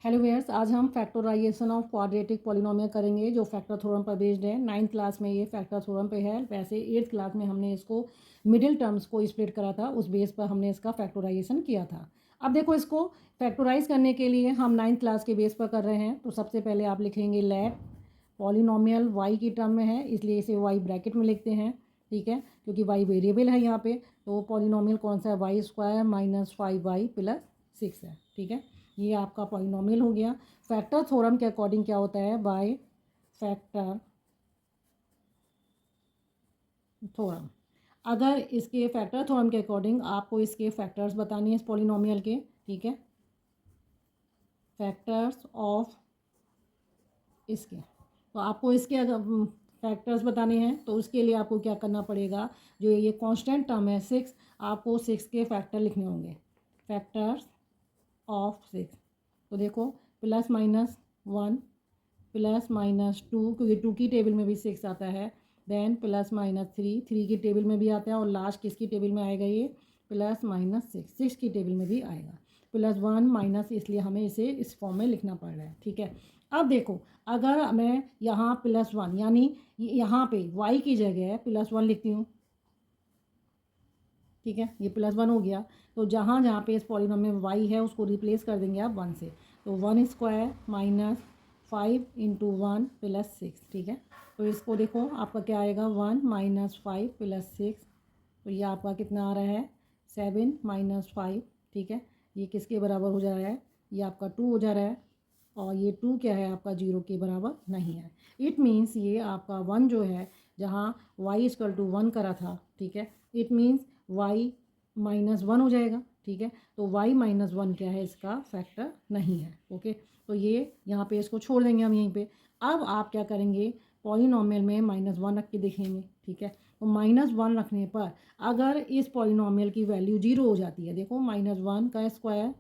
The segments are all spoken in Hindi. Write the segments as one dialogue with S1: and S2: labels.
S1: हेलो व्यूअर्स, आज हम फैक्टराइजेशन ऑफ क्वाड्रेटिक पॉलिनोमियल करेंगे जो फैक्टर थ्योरम पर बेस्ड है। 9th क्लास में ये फैक्टर थ्योरम पे है। वैसे 8th क्लास में हमने इसको मिडिल टर्म्स को स्प्लिट करा था, उस बेस पर हमने इसका फैक्टराइजेशन किया था। अब देखो, इसको फैक्टराइज करने के लिए हम 9th क्लास के बेस पर कर रहे हैं। तो सबसे पहले आप लिखेंगे लेट पॉलिनोमियल वाई की टर्म में है, इसलिए इसे वाई ब्रैकेट में लिखते हैं। ठीक है, क्योंकि वाई वेरिएबल है यहाँ पे। तो पॉलिनोमियल कौन सा है? Y square minus 5y plus 6 है। ठीक है, ये आपका पॉलिनोमियल हो गया। फैक्टर थ्योरम के अकॉर्डिंग क्या होता है? बाय फैक्टर थ्योरम, अगर इसके फैक्टर थ्योरम के अकॉर्डिंग आपको इसके फैक्टर्स बतानी है इस पॉलिनोमियल के। ठीक है, फैक्टर्स ऑफ इसके, तो आपको इसके अगर फैक्टर्स बताने हैं तो उसके लिए आपको क्या करना पड़ेगा? जो ये कांस्टेंट टर्म है 6, आपको 6 के फैक्टर लिखने होंगे। फैक्टर्स ऑफ 6, तो देखो +-1 +-2, क्योंकि 2 की टेबल में भी 6 आता है। देन +-3, 3 की टेबल में भी आता है। और लास्ट किसकी टेबल में आएगा? ये +-6, 6 की टेबल में भी आएगा। +1 माइनस, इसलिए हमें इसे इस फॉर्म में लिखना पड़ रहा है। ठीक है, अब देखो, अगर मैं यहाँ +1 यानी यहाँ पे y की जगह +1 लिखती हूँ। ठीक है, ये +1 हो गया। तो जहाँ जहाँ पे इस पॉलिनोमियल में y है उसको रिप्लेस कर देंगे आप 1 से। तो 1 स्क्वायर माइनस 5 इंटू 1 प्लस 6। ठीक है, तो इसको देखो आपका क्या आएगा? 1 माइनस 5 प्लस 6, तो ये आपका कितना आ रहा है? 7 माइनस 5। ठीक है, ये किसके बराबर हो जा रहा है? ये आपका 2 हो जा रहा है। और ये 2 क्या है? आपका 0 के बराबर नहीं है। इट मीन्स ये आपका 1 जो है, जहाँ y=1 करा था। ठीक है, इट मीन्स y-1 हो जाएगा। ठीक है, तो y-1 क्या है? इसका फैक्टर नहीं है। ओके, तो ये यहाँ पे इसको छोड़ देंगे हम यहीं पे। अब आप क्या करेंगे? पॉलिनोमियल में -1 रख के देखेंगे। ठीक है, तो -1 रखने पर अगर इस पॉलिनोमियल की वैल्यू 0 हो जाती है, देखो -1 का स्क्वायर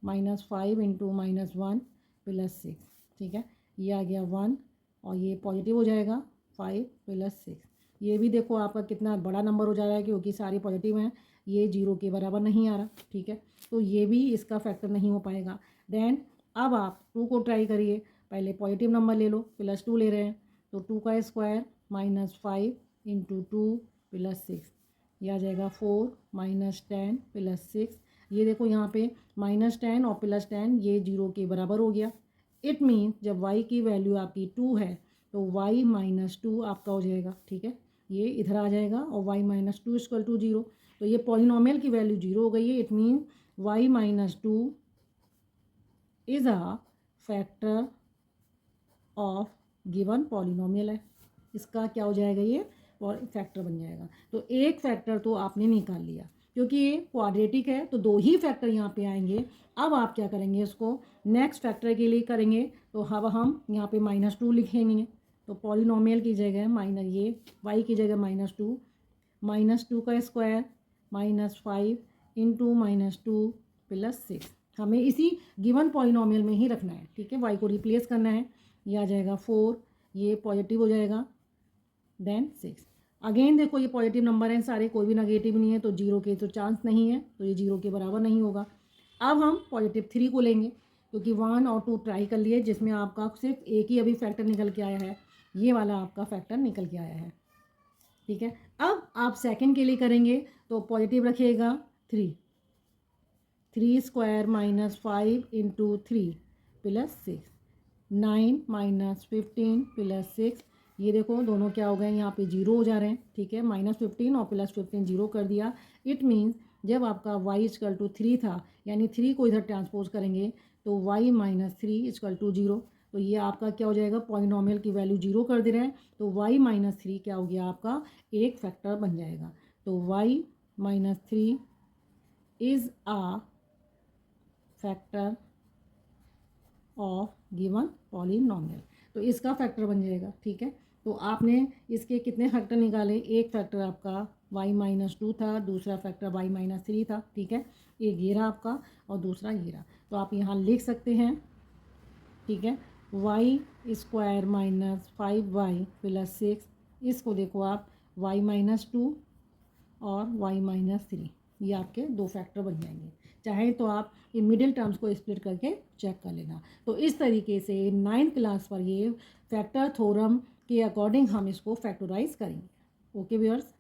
S1: -5 इंटू -1 प्लस 6। ठीक है, ये आ गया 1 और ये पॉजिटिव हो जाएगा 5 प्लस 6। ये भी देखो आपका कितना बड़ा नंबर हो जा रहा है, क्योंकि सारी पॉजिटिव हैं। ये 0 के बराबर नहीं आ रहा। ठीक है, तो ये भी इसका फैक्टर नहीं हो पाएगा। देन अब आप 2 को ट्राई करिए। पहले पॉजिटिव नंबर ले लो, +2 ले रहे हैं, तो 2 का स्क्वायर -5 इंटू 2 प्लस 6, यह आ जाएगा 4 -10 प्लस 6। ये देखो यहाँ पे -10 और +10 ये 0 के बराबर हो गया। इट मीन्स जब y की वैल्यू आपकी 2 है तो y-2 आपका हो जाएगा। ठीक है, ये इधर आ जाएगा और y-2 = 0। तो ये पॉलिनोमियल की वैल्यू 0 हो गई है। It means y-2 is a factor of given polynomial है। इसका क्या हो जाएगा? ये फैक्टर बन जाएगा। तो एक फैक्टर तो आपने निकाल लिया, क्योंकि ये क्वाड्रेटिक है तो 2 ही फैक्टर यहाँ पे आएंगे। अब आप क्या करेंगे? इसको नेक्स्ट फैक्टर के लिए करेंगे। तो अब हम यहाँ पे -2 लिखेंगे। तो पॉलिनोमियल की जगह ये y की जगह -2 का स्क्वायर -5 इंटू -2 प्लस 6। हमें इसी गिवन पॉलिनोमियल में ही रखना है। ठीक है, y को रिप्लेस करना है। ये आ जाएगा 4, ये पॉजिटिव हो जाएगा, देन 6। अगेन देखो, ये पॉजिटिव नंबर हैं सारे, कोई भी नेगेटिव नहीं है, तो 0 के तो चांस नहीं है, तो ये 0 के बराबर नहीं होगा। अब हम +3 को लेंगे, क्योंकि 1 और 2 ट्राई कर लिए, जिसमें आपका सिर्फ एक ही अभी फैक्टर निकल के आया है। ये वाला आपका फैक्टर निकल के आया है। ठीक है, अब आप सेकंड के लिए करेंगे तो पॉजिटिव रखिएगा 3 स्क्वायर -5 इंटू 3 प्लस 6, 9 -15 प्लस 6। ये देखो दोनों क्या हो गए? यहाँ पे 0 हो जा रहे हैं। ठीक है, -15 और +15 0 कर दिया। इट मीन्स जब आपका y=3 था, यानी 3 को इधर ट्रांसपोज करेंगे तो y-3 = 0। तो ये आपका क्या हो जाएगा? पॉलिनोमियल की वैल्यू 0 कर दे रहे हैं, तो y-3 क्या हो गया? आपका एक फैक्टर बन जाएगा। तो y-3 is a factor of given polynomial, तो इसका फैक्टर बन जाएगा। ठीक है, तो आपने इसके कितने फैक्टर निकाले? एक फैक्टर आपका y-2 था, दूसरा फैक्टर y-3 था। ठीक है, एक ये रहा आपका और दूसरा ये रहा। तो आप यहाँ लिख सकते हैं। ठीक है, y² -5y प्लस 6, इसको देखो आप y-2 और y-3, ये आपके दो फैक्टर बन जाएंगे। चाहे तो आप ये मिडिल टर्म्स को स्प्लिट करके चेक कर लेना। तो इस तरीके से 9th क्लास पर ये फैक्टर थ्योरम के अकॉर्डिंग हम इसको फैक्टराइज करेंगे। Okay viewers.